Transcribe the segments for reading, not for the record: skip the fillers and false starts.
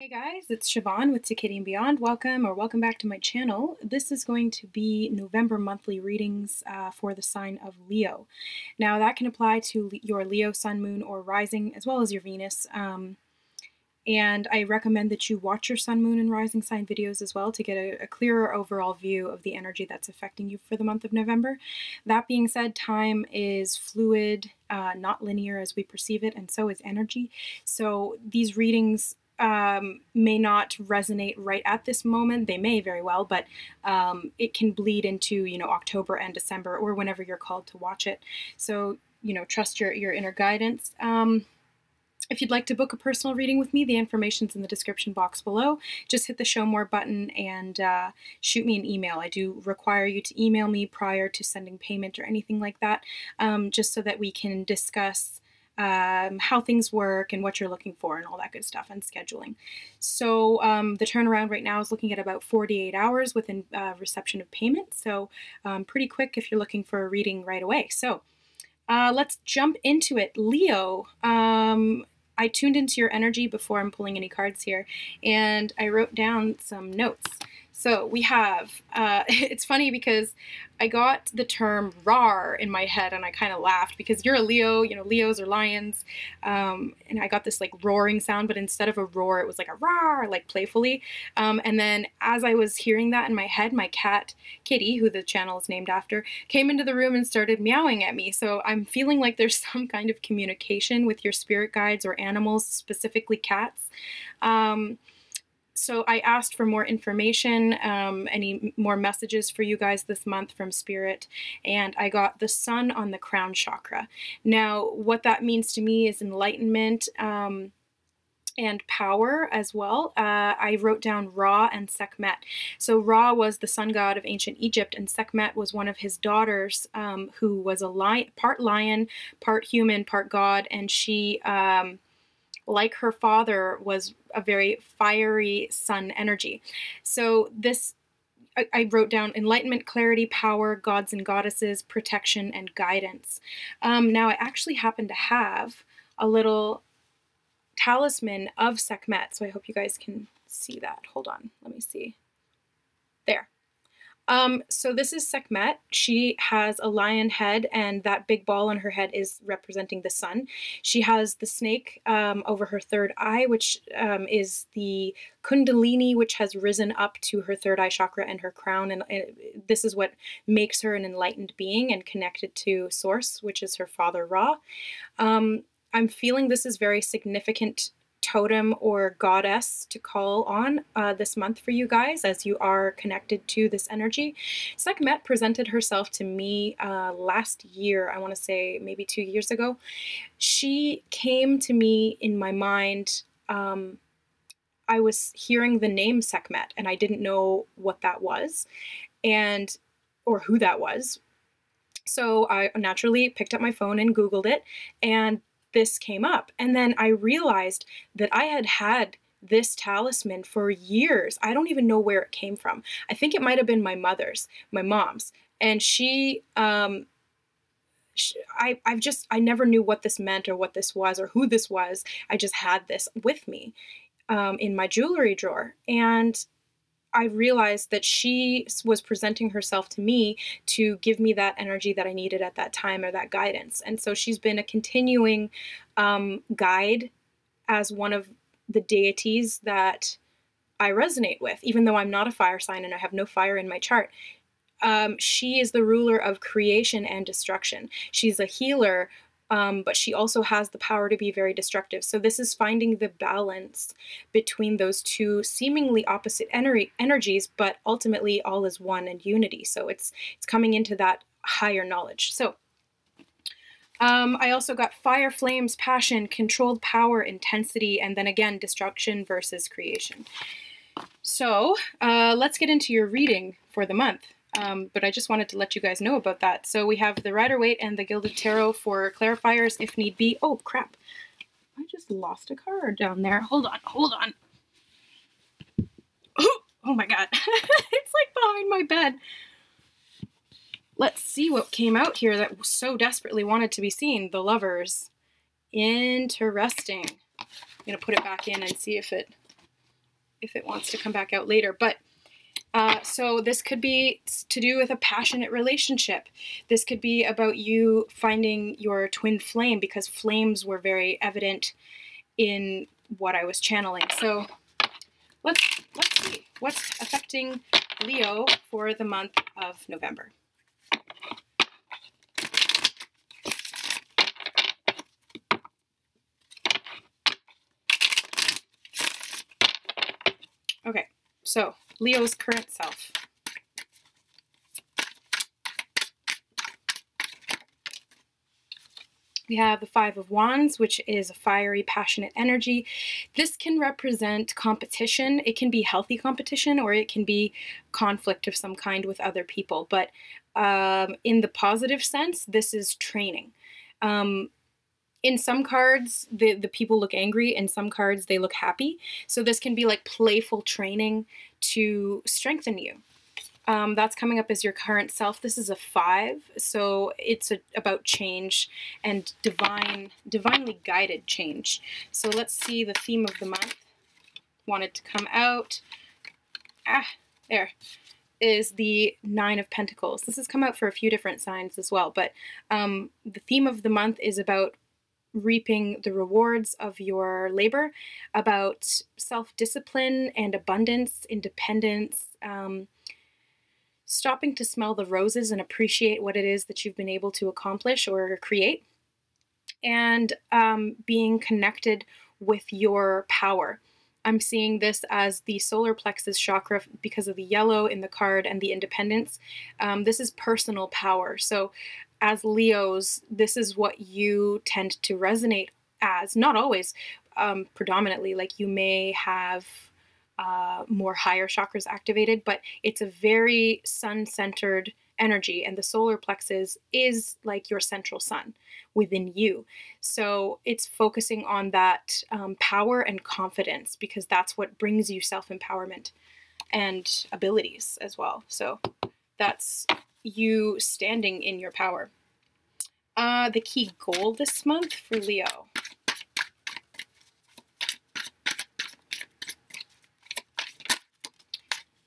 Hey guys, it's Siobhan with To Kitty and Beyond. Welcome back to my channel. This is going to be November monthly readings for the sign of Leo. Now that can apply to your Leo sun, moon, or rising, as well as your Venus. And I recommend that you watch your sun, moon, and rising sign videos as well to get a clearer overall view of the energy that's affecting you for the month of November. That being said, time is fluid, not linear as we perceive it, and so is energy. So these readings may not resonate right at this moment. They may very well, but it can bleed into, October and December or whenever you're called to watch it. So, trust your inner guidance. If you'd like to book a personal reading with me, the information's in the description box below. Just hit the show more button and shoot me an email. I do require you to email me prior to sending payment or anything like that, just so that we can discuss how things work and what you're looking for and all that good stuff and scheduling. So the turnaround right now is looking at about 48 hours within reception of payment. So pretty quick if you're looking for a reading right away. So let's jump into it. Leo, I tuned into your energy before I'm pulling any cards here, and I wrote down some notes. So we have, it's funny because I got the term "rawr" in my head and I kind of laughed because you're a Leo, Leos are lions, and I got this like roaring sound, but instead of a roar, it was like a "rawr," like playfully. And then as I was hearing that in my head, my cat, Kitty, who the channel is named after, came into the room and started meowing at me. So I'm feeling like there's some kind of communication with your spirit guides or animals, specifically cats. So I asked for more information, any more messages for you guys this month from Spirit, and I got the sun on the crown chakra. Now, what that means to me is enlightenment and power as well. I wrote down Ra and Sekhmet. So Ra was the sun god of ancient Egypt, and Sekhmet was one of his daughters who was part lion, part human, part god, and she like her father, was a very fiery sun energy. So this, I wrote down enlightenment, clarity, power, gods and goddesses, protection, and guidance. Now I actually happen to have a little talisman of Sekhmet, so I hope you guys can see that. Hold on, let me see. There. So this is Sekhmet. She has a lion head, and that big ball on her head is representing the sun. She has the snake over her third eye, which is the Kundalini, which has risen up to her third eye chakra and her crown. And this is what makes her an enlightened being and connected to Source, which is her father, Ra. I'm feeling this is very significant totem or goddess to call on this month for you guys as you are connected to this energy. Sekhmet presented herself to me last year, I want to say maybe 2 years ago. She came to me in my mind. I was hearing the name Sekhmet and I didn't know what that was or who that was. So I naturally picked up my phone and Googled it, and this came up. And then I realized that I had had this talisman for years. I don't even know where it came from. I think it might have been my mom's. And I never knew what this meant or what this was or who this was. I just had this with me in my jewelry drawer. And I realized that she was presenting herself to me to give me that energy that I needed at that time, or that guidance. And so she's been a continuing guide as one of the deities that I resonate with, even though I'm not a fire sign and I have no fire in my chart. She is the ruler of creation and destruction. She's a healer, but she also has the power to be very destructive. So this is finding the balance between those two seemingly opposite energies, but ultimately all is one and unity. So it's coming into that higher knowledge. So I also got fire, flames, passion, controlled power, intensity, and then again, destruction versus creation. So let's get into your reading for the month. But I just wanted to let you guys know about that. So we have the Rider-Waite and the Gilded Tarot for clarifiers if need be. Oh, crap. I just lost a card down there. Hold on. Oh my God. It's like behind my bed. Let's see what came out here that so desperately wanted to be seen. The Lovers. Interesting. I'm going to put it back in and see if it if it wants to come back out later. But so this could be to do with a passionate relationship. This could be about you finding your twin flame, because flames were very evident in what I was channeling. So let's see what's affecting Leo for the month of November. Okay, so Leo's current self. We have the Five of Wands, which is a fiery, passionate energy. This can represent competition. It can be healthy competition, or it can be conflict of some kind with other people. But in the positive sense, this is training. In some cards, the people look angry. In some cards, they look happy. So this can be like playful training to strengthen you. That's coming up as your current self. This is a 5, so it's about change and divinely guided change. So let's see the theme of the month. Wanted to come out. There is the 9 of Pentacles. This has come out for a few different signs as well, but the theme of the month is about reaping the rewards of your labor, about self-discipline and abundance, independence, stopping to smell the roses and appreciate what it is that you've been able to accomplish or create, and being connected with your power. I'm seeing this as the solar plexus chakra because of the yellow in the card and the independence. This is personal power. So as Leos, this is what you tend to resonate as. Not always, predominantly. Like you may have more higher chakras activated, but it's a very sun-centered energy, and the solar plexus is like your central sun within you. So it's focusing on that power and confidence, because that's what brings you self-empowerment and abilities as well. So that's you standing in your power. The key goal this month for Leo.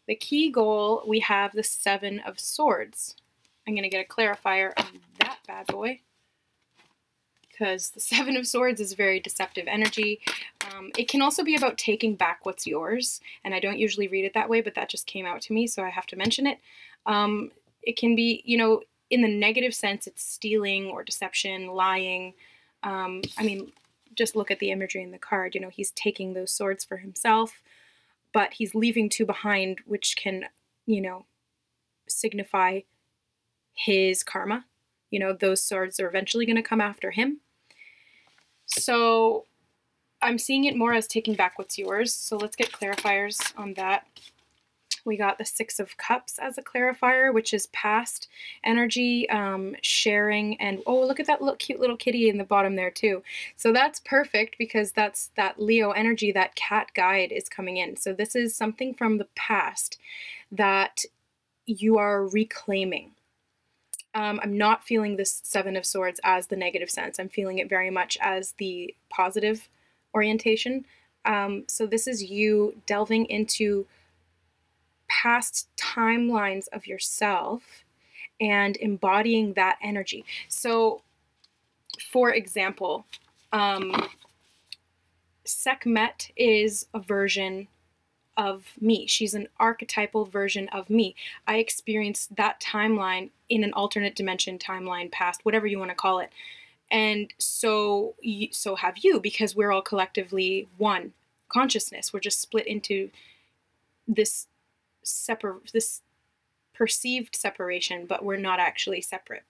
The key goal, we have the 7 of Swords. I'm going to get a clarifier on that bad boy, because the 7 of Swords is very deceptive energy. It can also be about taking back what's yours, and I don't usually read it that way, but that just came out to me, so I have to mention it. It can be, you know, in the negative sense, it's stealing or deception, lying. I mean, just look at the imagery in the card. You know, he's taking those swords for himself, but he's leaving 2 behind, which can, you know, signify his karma. You know, those swords are eventually going to come after him. So I'm seeing it more as taking back what's yours. So let's get clarifiers on that. We got the 6 of Cups as a clarifier, which is past energy, sharing, and oh, look at that cute little kitty in the bottom there too. So that's perfect, because that's that Leo energy, that cat guide is coming in. So this is something from the past that you are reclaiming. I'm not feeling this 7 of Swords as the negative sense. I'm feeling it very much as the positive orientation. So this is you delving into past timelines of yourself and embodying that energy. So, for example, Sekhmet is a version of me. She's an archetypal version of me. I experienced that timeline in an alternate dimension, timeline, past, whatever you want to call it. And so have you, because we're all collectively one consciousness. We're just split into this perceived separation, but we're not actually separate.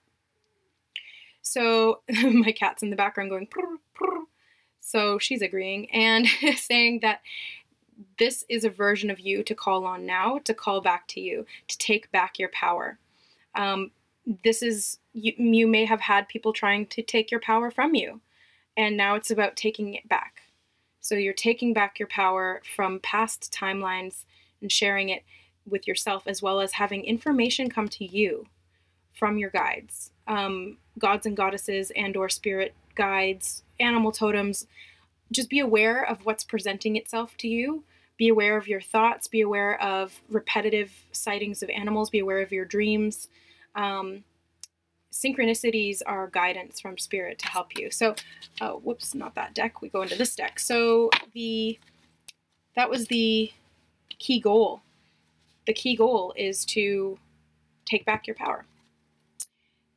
So my cat's in the background going purr, purr. So she's agreeing and saying that this is a version of you to call on now, to call back to you, to take back your power. This is, you may have had people trying to take your power from you, and now it's about taking it back. So you're taking back your power from past timelines and sharing it with yourself, as well as having information come to you from your guides, gods and goddesses and or spirit guides, animal totems. Just be aware of what's presenting itself to you Be aware of your thoughts, be aware of repetitive sightings of animals, be aware of your dreams. Synchronicities are guidance from spirit to help you. So, whoops, not that deck. We go into this deck. So that was the key goal. The key goal is to take back your power.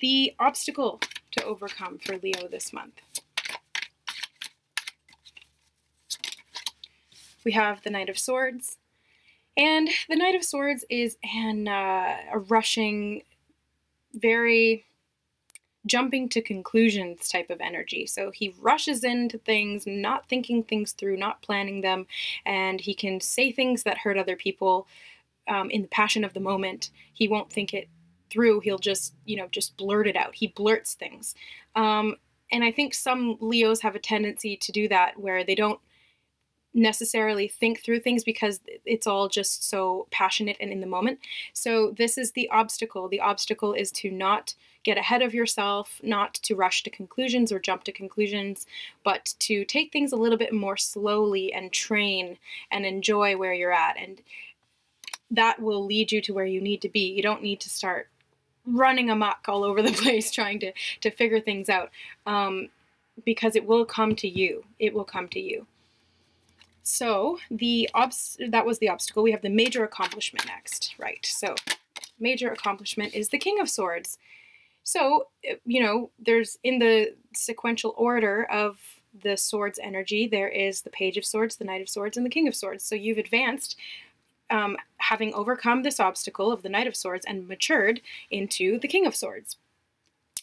The obstacle to overcome for Leo this month. We have the Knight of Swords. And the Knight of Swords is a rushing, very jumping to conclusions type of energy. So he rushes into things, not thinking things through, not planning them, and he can say things that hurt other people in the passion of the moment. He won't think it through. He'll just blurt it out. He blurts things. And I think some Leos have a tendency to do that, where they don't necessarily think through things because it's all just so passionate and in the moment. So this is the obstacle. The obstacle is to not get ahead of yourself, not to rush to conclusions or jump to conclusions, but to take things a little bit more slowly and train and enjoy where you're at. And that will lead you to where you need to be. You don't need to start running amok all over the place trying to figure things out, because it will come to you. It will come to you. So that was the obstacle. We have the major accomplishment next, right? So major accomplishment is the King of Swords. So, there's, in the sequential order of the swords energy, there is the Page of Swords, the Knight of Swords, and the King of Swords. So you've advanced, having overcome this obstacle of the Knight of Swords and matured into the King of Swords.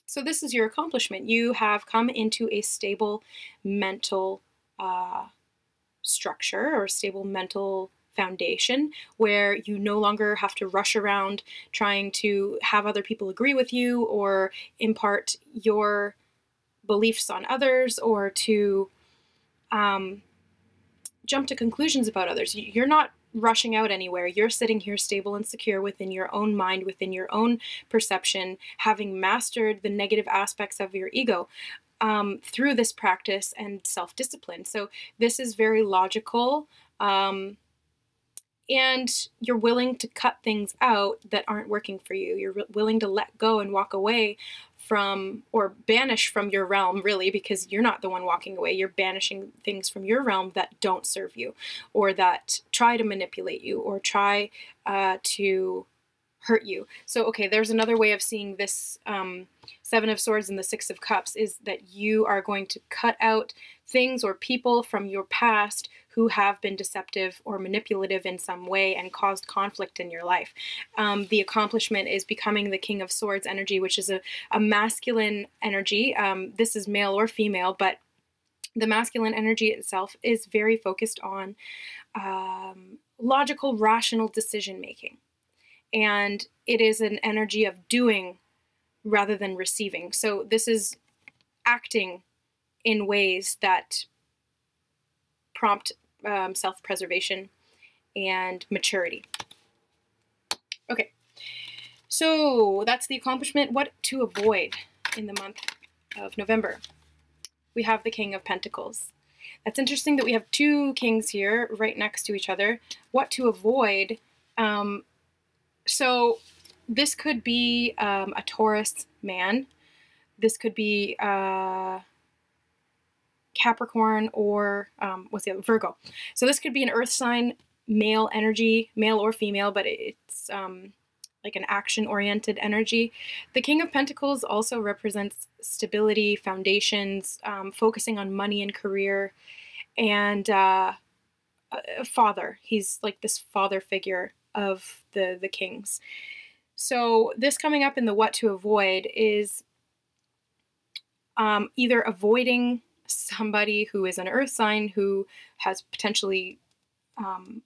So this is your accomplishment. You have come into a stable mental structure, or stable mental foundation, where you no longer have to rush around trying to have other people agree with you or impart your beliefs on others, or to jump to conclusions about others. You're not rushing out anywhere. You're sitting here stable and secure within your own mind, within your own perception, having mastered the negative aspects of your ego through this practice and self-discipline. So this is very logical, and you're willing to cut things out that aren't working for you. You're willing to let go and walk away from, or banish from your realm, really, because you're not the one walking away. You're banishing things from your realm that don't serve you, or that try to manipulate you, or try to hurt you. So, okay, there's another way of seeing this Seven of Swords and the Six of Cups, is that you are going to cut out things or people from your past who have been deceptive or manipulative in some way and caused conflict in your life. The accomplishment is becoming the King of Swords energy, which is a masculine energy. This is male or female, but the masculine energy itself is very focused on logical, rational decision making. And it is an energy of doing rather than receiving. So this is acting in ways that prompt self-preservation and maturity. Okay, so that's the accomplishment. What to avoid in the month of November? We have the King of Pentacles. That's interesting that we have two kings here right next to each other. What to avoid? So this could be a Taurus man. This could be Capricorn, or what's the other? Virgo. So this could be an earth sign, male energy, male or female, but it's like an action-oriented energy. The King of Pentacles also represents stability, foundations, focusing on money and career, and a father. He's like this father figure of the kings. So this coming up in the what to avoid is either avoiding somebody who is an earth sign who has potentially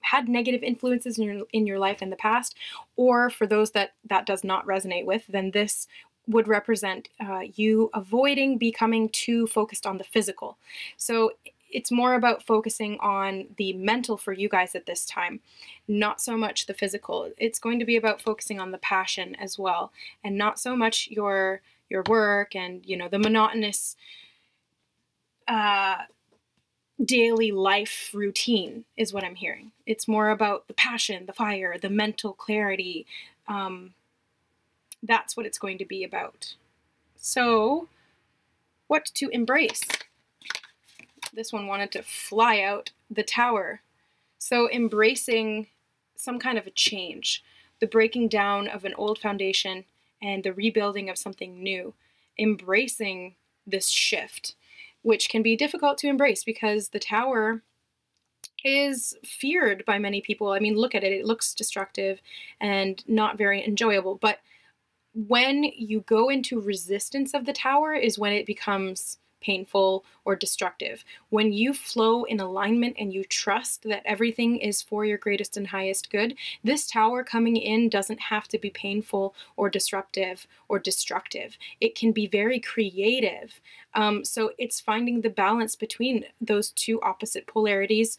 had negative influences in your life in the past, or for those that does not resonate with, then this would represent you avoiding becoming too focused on the physical. So it's more about focusing on the mental for you guys at this time, not so much the physical. It's going to be about focusing on the passion as well, and not so much your work and, the monotonous daily life routine is what I'm hearing. It's more about the passion, the fire, the mental clarity. That's what it's going to be about. So, what to embrace? This one wanted to fly out the tower. So embracing some kind of a change, the breaking down of an old foundation and the rebuilding of something new, embracing this shift, which can be difficult to embrace because the tower is feared by many people. I mean, look at it. It looks destructive and not very enjoyable. But when you go into resistance of the tower is when it becomes painful or destructive. When you flow in alignment and you trust that everything is for your greatest and highest good, this tower coming in doesn't have to be painful or disruptive or destructive. It can be very creative. So it's finding the balance between those two opposite polarities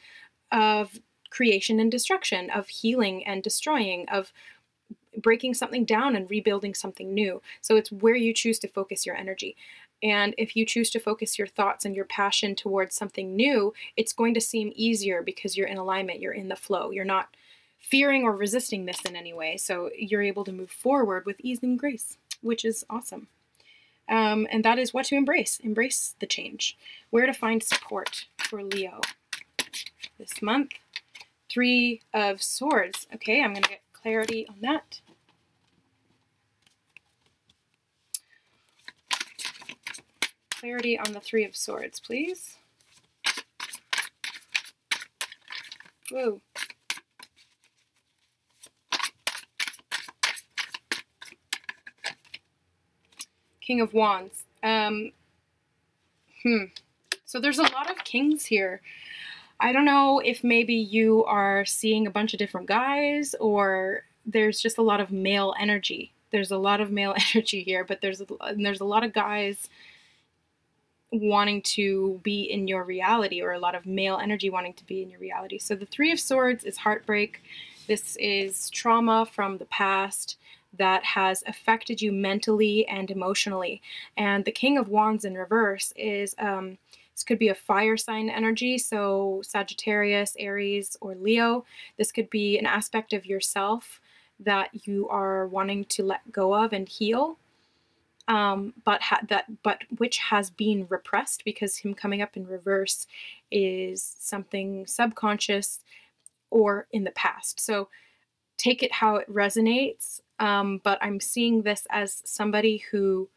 of creation and destruction, of healing and destroying, of breaking something down and rebuilding something new. So it's where you choose to focus your energy. And if you choose to focus your thoughts and your passion towards something new, it's going to seem easier because you're in alignment, you're in the flow, you're not fearing or resisting this in any way. So you're able to move forward with ease and grace, which is awesome. And that is what to embrace. Embrace the change. Where to find support for Leo this month. 3 of Swords. Okay, I'm going to get clarity on that. Clarity on the 3 of Swords, please. Whoa. King of Wands. So there's a lot of kings here. I don't know if maybe you are seeing a bunch of different guys or there's just a lot of male energy. There's a lot of male energy here, but there's a lot of guys wanting to be in your reality, or a lot of male energy wanting to be in your reality. So the 3 of Swords is heartbreak. This is trauma from the past that has affected you mentally and emotionally. And the King of Wands in reverse is, this could be a fire sign energy, so Sagittarius, Aries, or Leo. This could be an aspect of yourself that you are wanting to let go of and heal. But which has been repressed, because him coming up in reverse is something subconscious or in the past. So take it how it resonates. But I'm seeing this as somebody who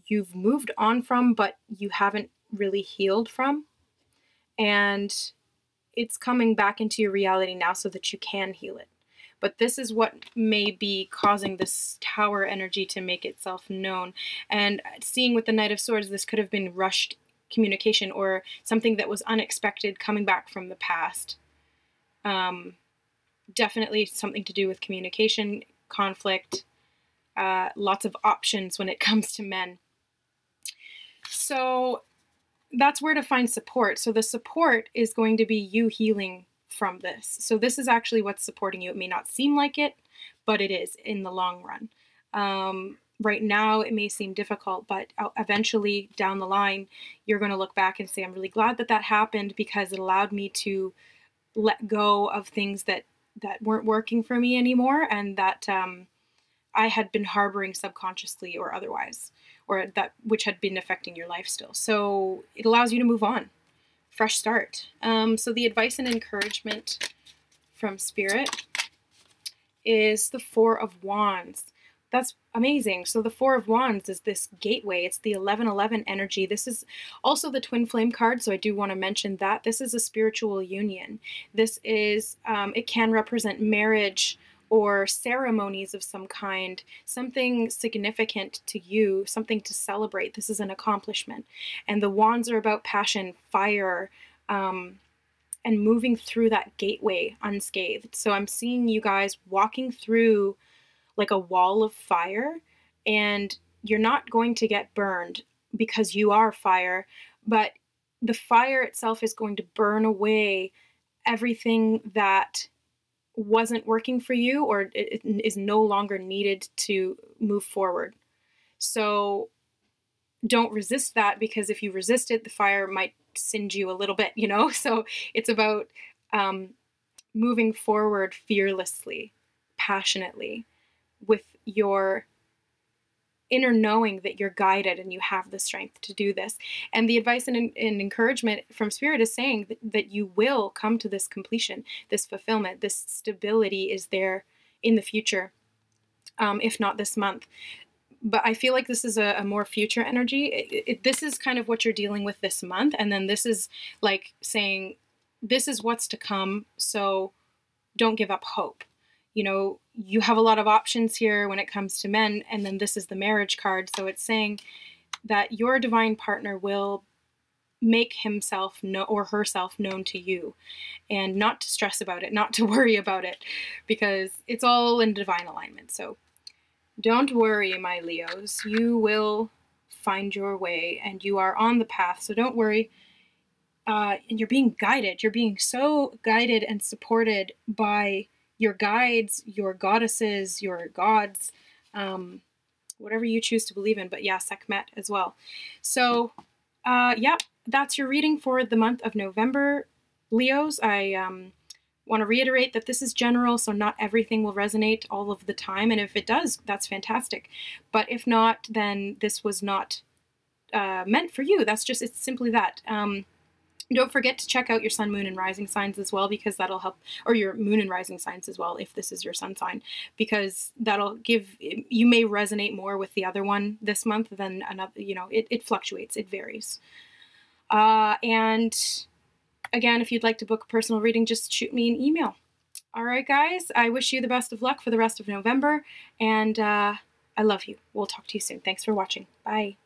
you've moved on from, but you haven't really healed from. And it's coming back into your reality now so that you can heal it. But this is what may be causing this tower energy to make itself known. And seeing with the Knight of Swords, this could have been rushed communication or something that was unexpected coming back from the past. Definitely something to do with communication, conflict, lots of options when it comes to men. So that's where to find support. So the support is going to be you healing from this. So this is actually what's supporting you. It may not seem like it, but it is in the long run. Right now, it may seem difficult, but eventually down the line, you're going to look back and say, I'm really glad that that happened because it allowed me to let go of things that weren't working for me anymore, and that I had been harboring subconsciously or otherwise, or that which had been affecting your life still. So it allows you to move on. Fresh start. So the advice and encouragement from Spirit is the 4 of Wands. That's amazing. So the 4 of Wands is this gateway. It's the 1111 energy. This is also the twin flame card, so I do want to mention that. This is a spiritual union. This is, it can represent marriage or ceremonies of some kind, something significant to you, something to celebrate. This is an accomplishment. And the wands are about passion, fire, and moving through that gateway unscathed. So I'm seeing you guys walking through like a wall of fire, and you're not going to get burned because you are fire, but the fire itself is going to burn away everything that wasn't working for you, or it is no longer needed to move forward. So don't resist that, because if you resist it, the fire might singe you a little bit, you know? So it's about moving forward fearlessly, passionately, with your inner knowing that you're guided and you have the strength to do this. And the advice and encouragement from Spirit is saying that you will come to this completion, this fulfillment, this stability is there in the future, if not this month. But I feel like this is a more future energy. This is kind of what you're dealing with this month. And then this is like saying, this is what's to come. So don't give up hope. You know, you have a lot of options here when it comes to men. And then this is the marriage card. So it's saying that your divine partner will make himself or herself known to you, and not to stress about it, not to worry about it, because it's all in divine alignment. So don't worry, my Leos. You will find your way, and you are on the path. So don't worry. And you're being guided. You're being so guided and supported by your guides, your goddesses, your gods, whatever you choose to believe in. But yeah, Sekhmet as well. So yeah, that's your reading for the month of November, Leos. I want to reiterate that this is general, so not everything will resonate all of the time. And if it does, that's fantastic. But if not, then this was not meant for you. That's just, it's simply that. Don't forget to check out your sun, moon, and rising signs as well, because that'll help, or your moon and rising signs as well, if this is your sun sign, because that'll give, you may resonate more with the other one this month than another, you know, it fluctuates, it varies. And again, if you'd like to book a personal reading, just shoot me an email. All right, guys, I wish you the best of luck for the rest of November, and I love you. We'll talk to you soon. Thanks for watching. Bye.